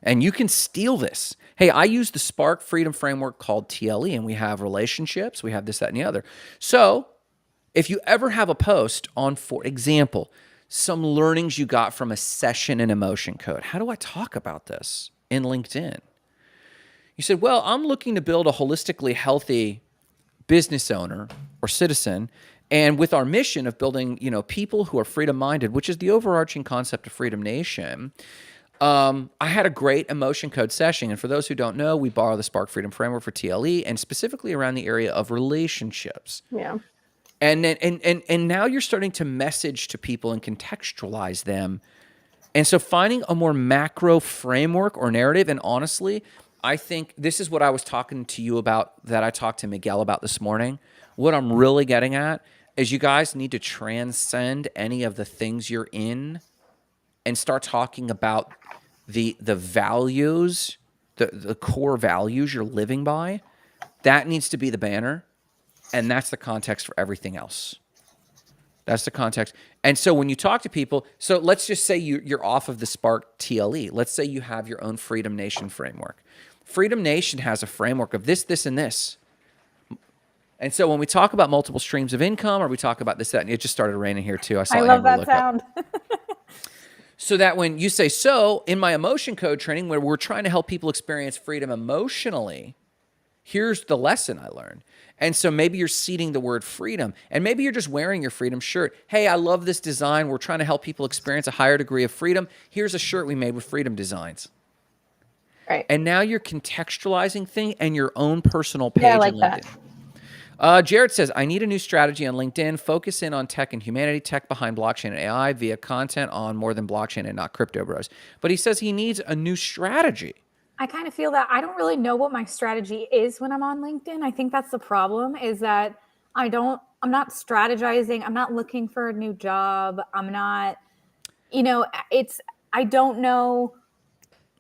And you can steal this. Hey, I use the Spark Freedom Framework called TLE, and we have relationships, we have this, that, and the other. So if you ever have a post on, for example, some learnings you got from a session in Emotion Code, how do I talk about this in LinkedIn? You said, well, I'm looking to build a holistically healthy business owner or citizen, and with our mission of building, people who are freedom-minded, which is the overarching concept of Freedom Nation, I had a great Emotion Code session. And for those who don't know, we borrow the Spark Freedom Framework for TLE and specifically around the area of relationships. Yeah. And then, and now you're starting to message to people and contextualize them. And so finding a more macro framework or narrative, and honestly, I think this is what I was talking to you about, that I talked to Miguel about this morning. What I'm really getting at is you guys need to transcend any of the things you're in and start talking about the values, the core values you're living by. That needs to be the banner, and that's the context for everything else. That's the context. And so when you talk to people, so let's just say you're off of the Spark TLE. Let's say you have your own Freedom Nation framework. Freedom Nation has a framework of this, this, and this. And so when we talk about multiple streams of income, or we talk about this, that, and it just started raining here too. I love that sound. So that when you say, so in my Emotion Code training, where we're trying to help people experience freedom emotionally, here's the lesson I learned. And so maybe you're seeding the word freedom, and maybe you're just wearing your freedom shirt. Hey, I love this design. We're trying to help people experience a higher degree of freedom. Here's a shirt we made with freedom designs. Right. And now you're contextualizing thing and your own personal page. Yeah, I like that. Jared says, I need a new strategy on LinkedIn. Focus in on tech and humanity, tech behind blockchain and AI via content on more than blockchain and not crypto bros. But he says he needs a new strategy. I kind of feel that I don't really know what my strategy is when I'm on LinkedIn. I think that's the problem, is that I'm not strategizing. I'm not looking for a new job. I'm not, I don't know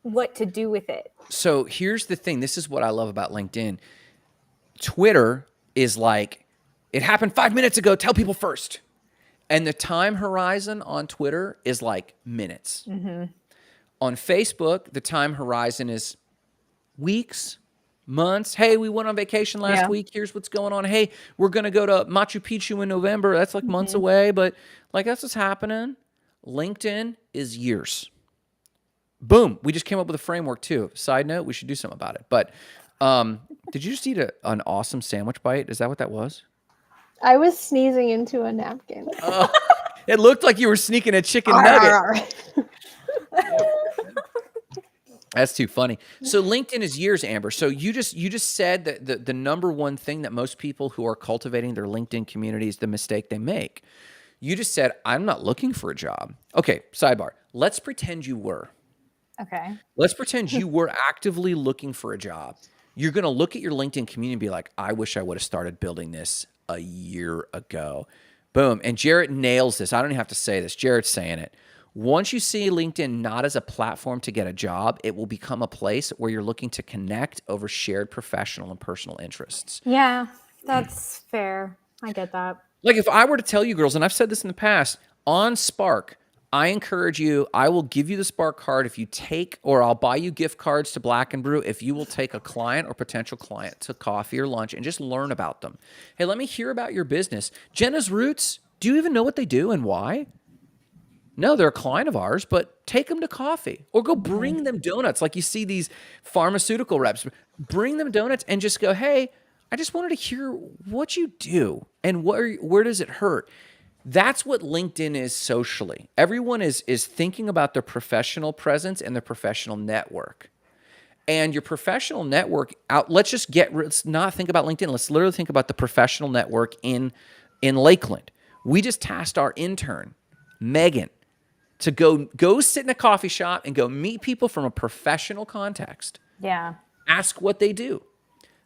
what to do with it. So here's the thing. This is what I love about LinkedIn. Twitter is like, it happened 5 minutes ago, tell people first. And the time horizon on Twitter is like minutes. Mm-hmm. On Facebook, the time horizon is weeks, months. Hey, we went on vacation last week. Here's what's going on. Hey, we're going to go to Machu Picchu in November. That's like months away, but like that's what's happening. LinkedIn is years. Boom. We just came up with a framework too. Side note, we should do something about it. But did you just eat an awesome sandwich bite? Is that what that was? I was sneezing into a napkin. It looked like you were sneaking a chicken nugget. That's too funny. So LinkedIn is years, Amber. So you just said that the number one thing that most people who are cultivating their LinkedIn community is the mistake they make. You just said, I'm not looking for a job. Okay, sidebar. Let's pretend you were. Okay. Let's pretend you were actively looking for a job. You're going to look at your LinkedIn community and be like, I wish I would have started building this a year ago. Boom. And Jarrett nails this. I don't even have to say this. Jarrett's saying it. Once you see LinkedIn not as a platform to get a job, it will become a place where you're looking to connect over shared professional and personal interests. Yeah, that's fair. I get that. Like if I were to tell you girls, and I've said this in the past, on Spark, I encourage you, I will give you the Spark card if you take, or I'll buy you gift cards to Black and Brew if you will take a client or potential client to coffee or lunch and just learn about them. Hey, let me hear about your business. Jenna's Roots, do you even know what they do and why? No, they're a client of ours, but take them to coffee or go bring them donuts. Like you see these pharmaceutical reps, bring them donuts and just go, hey, I just wanted to hear what you do and where does it hurt? That's what LinkedIn is socially. Everyone is thinking about their professional presence and their professional network. And your professional network out. Let's not think about LinkedIn. Let's literally think about the professional network in Lakeland. We just tasked our intern, Megan, to go sit in a coffee shop and go meet people from a professional context. Yeah. Ask what they do.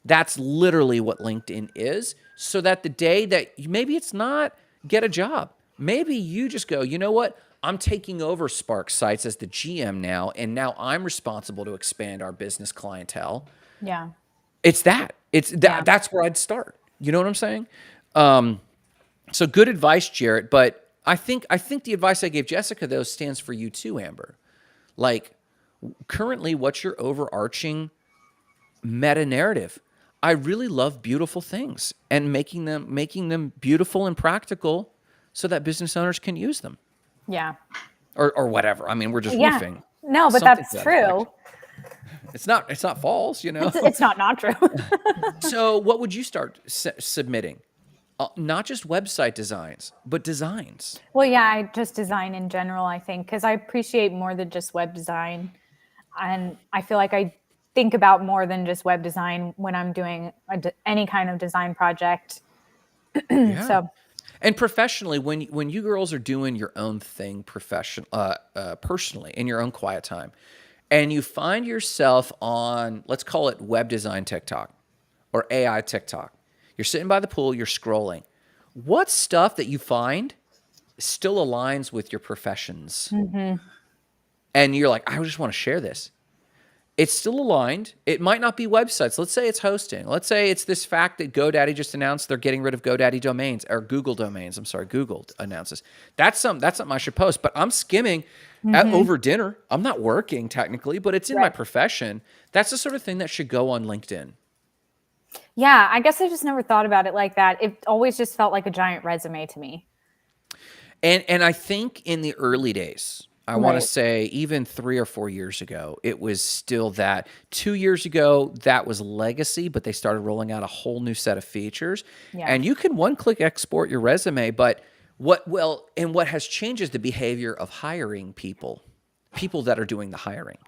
That's literally what LinkedIn is. So that the day that maybe it's not get a job, maybe you just go, you know what? I'm taking over Spark Sites as the GM now, and now I'm responsible to expand our business clientele. Yeah. It's that. That's where I'd start. You know what I'm saying? So good advice, Jarrett. But I think the advice I gave Jessica, though, stands for you too, Amber. Like, currently, what's your overarching meta narrative? I really love beautiful things and making them beautiful and practical so that business owners can use them. Yeah. Or whatever. I mean, we're just riffing. No, but that's true. It's not false, you know. It's not true. So, what would you start submitting? Not just website designs, but designs. Well, yeah, I just design in general, I think, because I appreciate more than just web design. And I feel like I think about more than just web design when I'm doing any kind of design project. Yeah. So, and professionally, when you girls are doing your own thing personally in your own quiet time, and you find yourself on, let's call it web design TikTok or AI TikTok, you're sitting by the pool, you're scrolling. What stuff that you find still aligns with your professions? Mm-hmm. And you're like, I just want to share this. It's still aligned. It might not be websites. Let's say it's hosting. Let's say it's this fact that GoDaddy just announced they're getting rid of GoDaddy domains or Google domains. I'm sorry, Google announces. That's something I should post. But I'm skimming over dinner. I'm not working technically, but it's in my profession. That's the sort of thing that should go on LinkedIn. Yeah, I guess I just never thought about it like that. It always just felt like a giant resume to me. And I think in the early days, I want to say even 3 or 4 years ago, it was still that. 2 years ago, that was legacy, but they started rolling out a whole new set of features. Yeah. And you can one-click export your resume, but what has changed is the behavior of hiring people that are doing the hiring.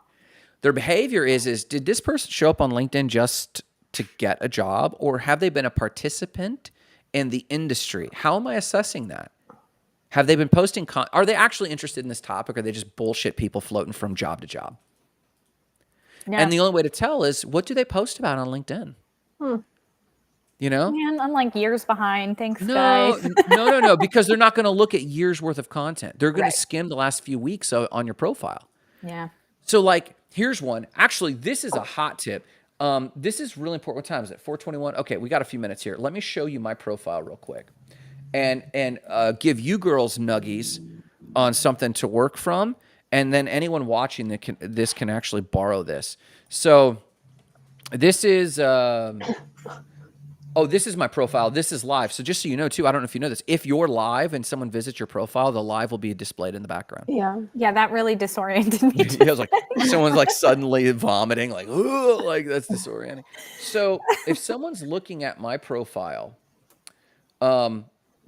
Their behavior is did this person show up on LinkedIn just to get a job, or have they been a participant in the industry? How am I assessing that? Have they been posting? Are they actually interested in this topic, or are they just bullshit people floating from job to job? Yeah. And the only way to tell is, what do they post about on LinkedIn? You know? Man, I'm like years behind. Thanks, guys. No, because they're not going to look at years worth of content. They're going to skim the last few weeks on your profile. Yeah. So, like, here's one. Actually, this is a hot tip. This is really important. What time is it? 4:21? Okay, we got a few minutes here. Let me show you my profile real quick. And give you girls nuggies on something to work from, and then anyone watching this can actually borrow this. So this is this is my profile. This is live. So just so you know too, I don't know if you know this. If you're live and someone visits your profile, the live will be displayed in the background. Yeah, that really disoriented me. It was like someone's like suddenly vomiting, like, ooh, like that's disorienting. So if someone's looking at my profile,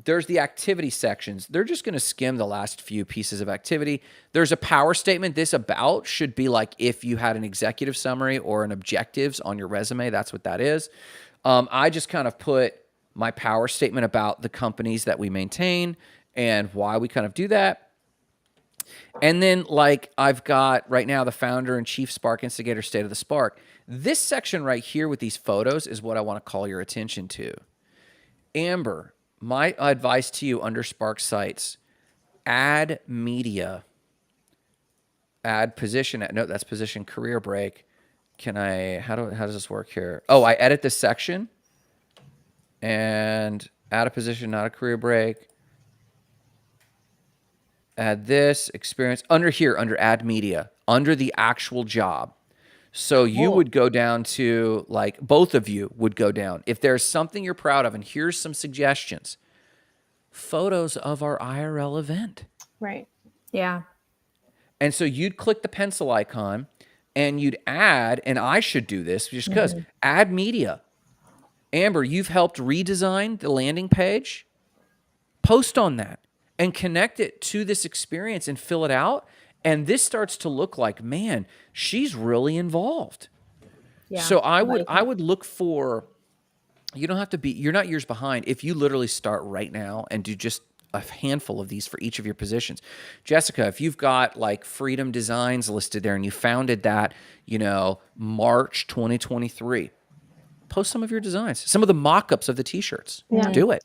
there's the activity sections. They're just going to skim the last few pieces of activity. There's a power statement. This about should be like if you had an executive summary or an objectives on your resume. That's what that is. I just kind of put my power statement about the companies that we maintain and why we kind of do that. And then like I've got right now the founder and chief Spark instigator, State of the Spark. This section right here with these photos is what I want to call your attention to. Amber, my advice to you under Spark Sites, add media, add position. No, that's position career break. How does this work here? Oh, I edit this section and add a position, not a career break. Add this experience under here, under add media, under the actual job. So you would go down to, like, both of you would go down. If there's something you're proud of, and here's some suggestions. Photos of our IRL event. Right. Yeah. And so you'd click the pencil icon and you'd add, and I should do this just because, add media. Amber, you've helped redesign the landing page. Post on that and connect it to this experience and fill it out. And this starts to look like, man, she's really involved. So I would look for, you don't have to be, you're not years behind if you literally start right now and do just a handful of these for each of your positions. Jessica, if you've got like Freedom Designs listed there and you founded that, March 2023, post some of your designs, some of the mock-ups of the t-shirts. Do it.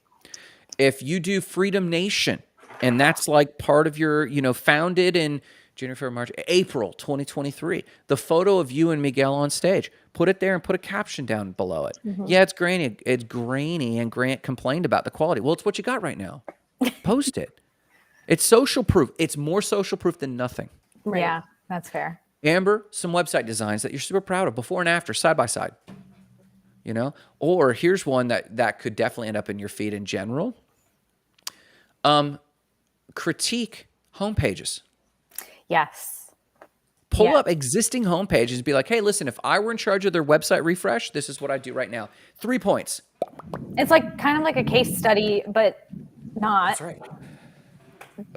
If you do Freedom Nation and that's like part of your, founded in January, February, March, April 2023, the photo of you and Miguel on stage, put it there and put a caption down below it. Yeah, it's grainy. It's grainy, and Grant complained about the quality. Well, it's what you got right now. Post it. It's social proof. It's more social proof than nothing. Right. Yeah, that's fair. Amber, some website designs that you're super proud of, before and after, side by side. Or here's one that could definitely end up in your feed in general. Critique homepages. Yes. Pull up existing homepages and be like, hey, listen, if I were in charge of their website refresh, this is what I do right now. 3 points. It's like kind of like a case study, but not. That's right.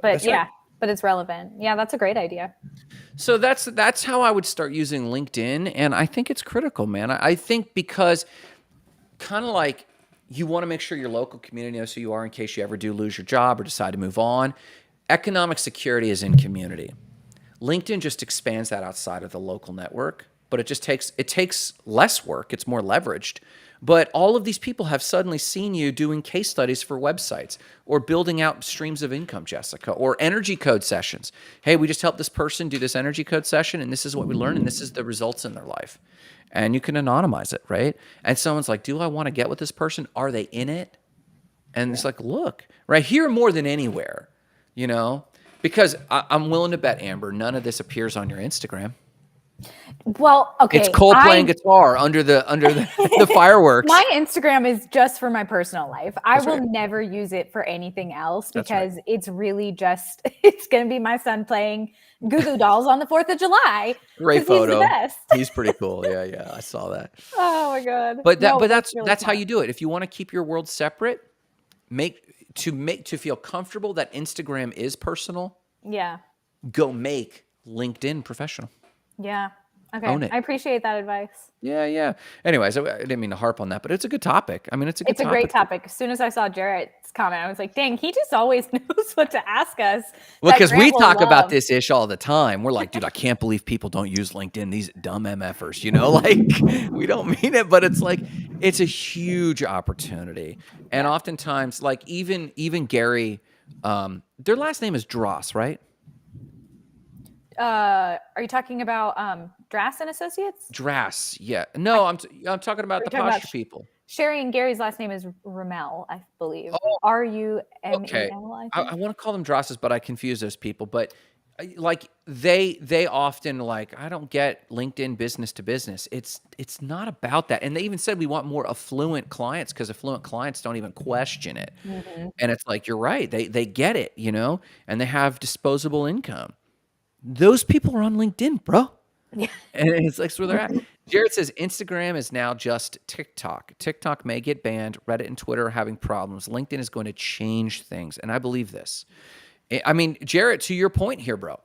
But but it's relevant. Yeah, that's a great idea. So that's how I would start using LinkedIn. And I think it's critical, man. I think because kind of like you want to make sure your local community knows who you are in case you ever do lose your job or decide to move on. Economic security is in community. LinkedIn just expands that outside of the local network, but it takes less work. It's more leveraged. But all of these people have suddenly seen you doing case studies for websites or building out streams of income, Jessica, or energy code sessions. Hey, we just helped this person do this energy code session, and this is what we learned, and this is the results in their life. And you can anonymize it, right? And someone's like, do I want to get with this person? Are they in it? And it's like, look, right here more than anywhere, because I'm willing to bet, Amber, none of this appears on your Instagram. Well, okay. It's Cole playing guitar under the fireworks. My Instagram is just for my personal life. I will never use it for anything else because it's really just, it's going to be my son playing Goo Goo Dolls on the 4th of July. Great photo. He's the best. He's pretty cool. Yeah. I saw that. Oh my God. But that's really how you do it. If you want to keep your world separate, to feel comfortable that Instagram is personal. Yeah. Go make LinkedIn professional. Yeah. Okay. I appreciate that advice. Yeah. Anyways, I didn't mean to harp on that, but it's a good topic. I mean, it's a great topic. As soon as I saw Jarrett's comment, I was like, dang, he just always knows what to ask us. Well, because we talk about this ish all the time. We're like, dude, I can't believe people don't use LinkedIn. These dumb MFers, like we don't mean it, but it's like, it's a huge opportunity. And oftentimes, like even Gary, their last name is Dross, right? Are you talking about Drass and Associates? Drass, yeah. No, I'm talking about the posture people. Sherry and Gary's last name is Rummel, I believe. Oh, Rumel. Okay. I want to call them Drosses, but I confuse those people. But like they often like, I don't get LinkedIn business to business. It's not about that. And they even said we want more affluent clients because affluent clients don't even question it. Mm-hmm. And it's like, you're right. They get it, and they have disposable income. Those people are on LinkedIn, bro. Yeah. And it's like, where they're at. Jared says Instagram is now just TikTok. TikTok may get banned. Reddit and Twitter are having problems. LinkedIn is going to change things. And I believe this. I mean, Jared, to your point here, bro,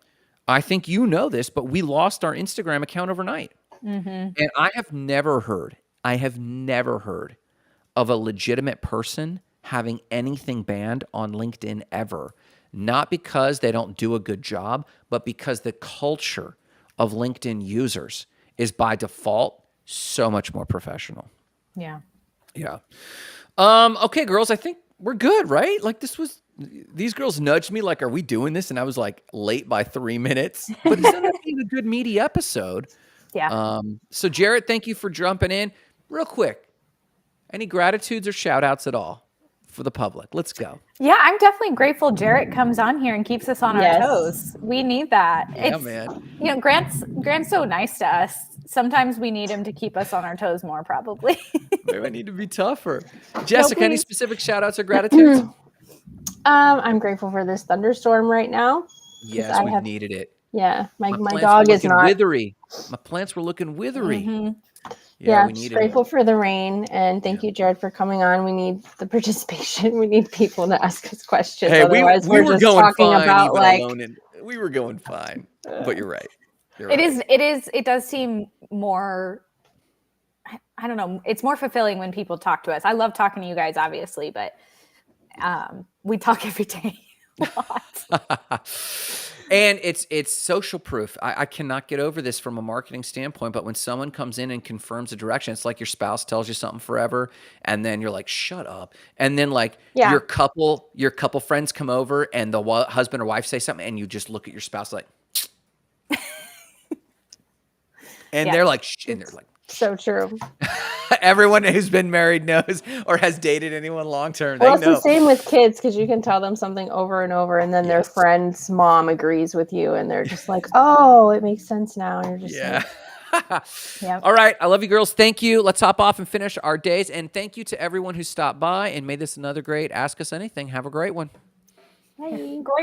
I think you know this, but we lost our Instagram account overnight. Mm-hmm. And I have never heard of a legitimate person having anything banned on LinkedIn ever. Not because they don't do a good job, but because the culture of LinkedIn users is by default so much more professional. Yeah. Okay, girls, I think we're good, right? Like these girls nudged me like, are we doing this? And I was like late by 3 minutes, but it's ended up being a good meaty episode. Yeah. So Jarrett, thank you for jumping in. Real quick, any gratitudes or shout outs at all for the public? Let's go. Yeah, I'm definitely grateful Jarrett comes on here and keeps us on our toes. We need that. Yeah, man. Grant's so nice to us. Sometimes we need him to keep us on our toes more, probably. Maybe I need to be tougher. Jessica, any specific shout outs or gratitudes? I'm grateful for this thunderstorm right now. Yes, we've needed it. Yeah, my dog is not withery. My plants were looking withery. Mm-hmm. Yeah, just grateful for the rain, and thank you, Jared, for coming on. We need the participation. We need people to ask us questions. Hey, otherwise we were just going talking fine, about we were going fine. But you're right. It does seem more I don't know. It's more fulfilling when people talk to us. I love talking to you guys, obviously, but we talk every day a lot. And it's social proof. I cannot get over this from a marketing standpoint, but when someone comes in and confirms a direction, it's like your spouse tells you something forever, and then you're like, shut up. And then like your couple friends come over and the husband or wife say something, and you just look at your spouse like, and they're like, and they're like, so true. Everyone who's been married knows, or has dated anyone long term. Well, They it's know. the same with kids, because you can tell them something over and over, and then their friend's mom agrees with you, and they're just like, "Oh, it makes sense now." And you're just Yep. All right. I love you, girls. Thank you. Let's hop off and finish our days. And thank you to everyone who stopped by and made this another great Ask Us Anything. Have a great one. Bye. Great.